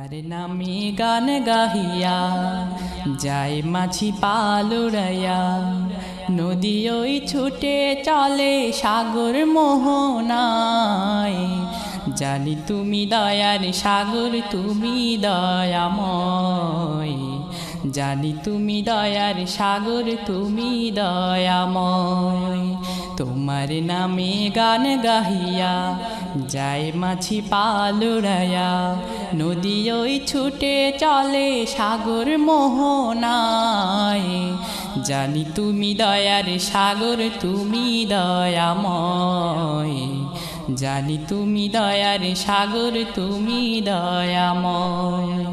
তোমার নামে গান গাহিয়া যায় মাছি পাল উড়াইয়া, নদী ওই ছুটে চলে সাগর মোহনায়। জানি তুমি দয়ার সাগর, তুমি দয়াময়। জানি তুমি দয়ার সাগর, তুমি দয়াময়। তোমার নামে গান গাহিয়া যায় মাছি পাল উড়াইয়া, নদী ওই ছুটে চলে সাগর মোহনায়। জানি তুমি দয়ার সাগর, তুমি দয়াময়। জানি তুমি দয়ার সাগর, তুমি দয়াময়।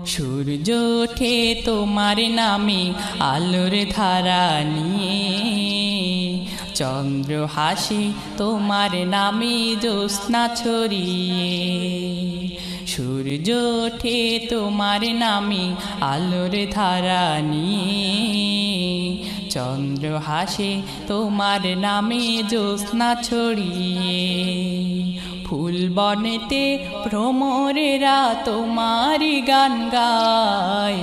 সূর্য ওঠে তোমার নামে আলোর ধারা নিয়ে, চন্দ্র হাসে তোমার নামে জ্যোৎস্না ছড়িয়ে। সূর্য ওঠে তোমার নামে আলোর ধারা নিয়ে, চন্দ্র হাসে তোমার নামে জ্যোৎস্না ছড়িয়ে। ফুল বনেতে ভ্রমরেরা তোমারি গান গায়।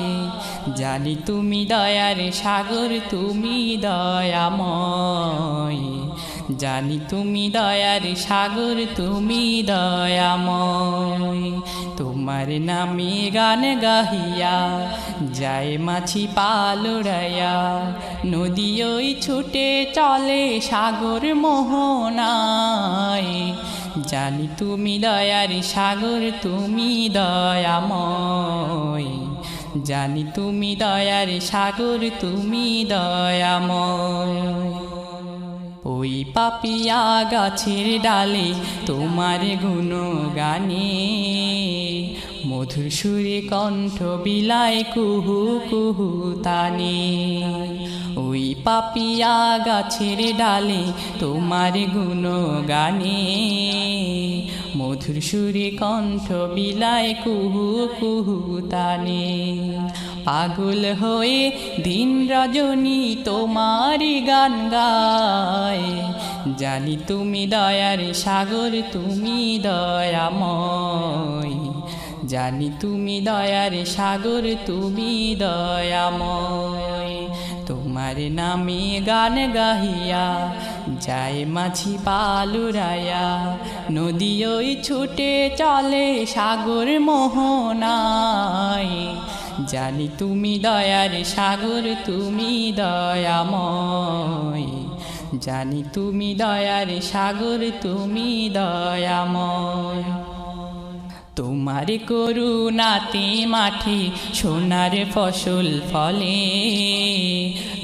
জানি তুমি দয়ার সাগর, তুমি দয়াময়। জানি তুমি দয়ার সাগর, তুমি দয়াময়। তোমার নামে গান গাহিয়া যায় মাছি পাল উড়াইয়া, নদী ওই ছুটে চলে সাগর মোহনায়। জানি তুমি দয়ার সাগর, তুমি দয়াময়। জানি তুমি দয়ার সাগর, তুমি দয়াময়। ওই পাপিয়া গাছের ডালে তোমার গুণগানে, মধুর সুরে কণ্ঠ বিলায় কুহু কুহু তানে। ওই পাপিয়া গাছের ডালে তোমার গুণগানে, মধুর সুরে কণ্ঠ বিলায় কুহু কুহু তানে। পাগল হয়ে দিন রজনী তোমারি গান গায়। জানি তুমি দয়ার সাগর, তুমি দয়াময়। জানি তুমি দয়ার সাগর, তুমি দয়াময়। তোমার নামে গান গাহিয়া যায় মাছি পাল উড়াইয়া, নদী ওই ছুটে চলে সাগর মোহনায়। জানি তুমি দয়ার সাগর, তুমি দয়াময়। জানি তুমি দয়ার সাগর, তুমি দয়াময়। তোমার করুণাতে মাঠে সোনার ফসল ফলে,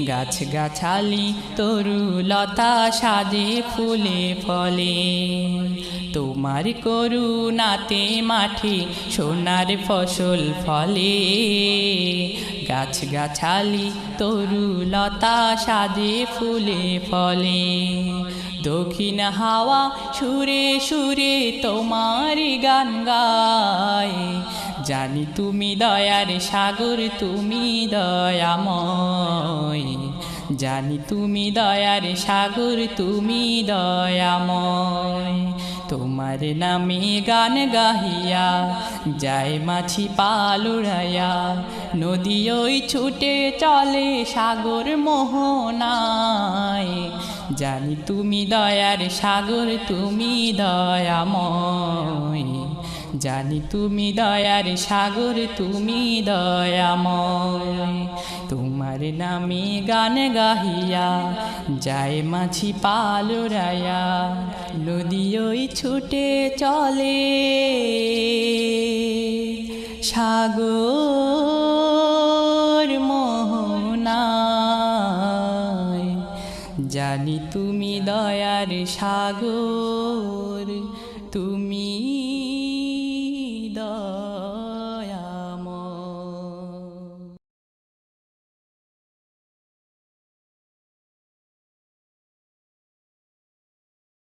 গাছ গাছালি তরুলতা সাজে ফুলে ফলে। তোমার করুণাতে মাঠে সোনার ফসল ফলে, গাছ গাছালি তরুলতা সাজে ফুলে ফলে। দক্ষিণ হাওয়া সুরে সুরে তোমারি গান গায়। জানি তুমি দয়ার সাগর, তুমি দয়াময়। জানি তুমি দয়ার সাগর, তুমি দয়াময়। তোমার নামে গান গাহিয়া যায় মাছি পাল উড়াইয়া, নদী ওই ছুটে চলে সাগর মোহনায়। জানি তুমি দয়ার সাগর, তুমি দয়াময়। জানি তুমি দয়ার সাগর, তুমি দয়াময়। তোমার নামে গান গাহিয়া যায় মাছি পাল উড়াইয়া, নদী ওই ছুটে চলে সাগর মোহনায়। জানি তুমি দয়ার সাগর, তুমি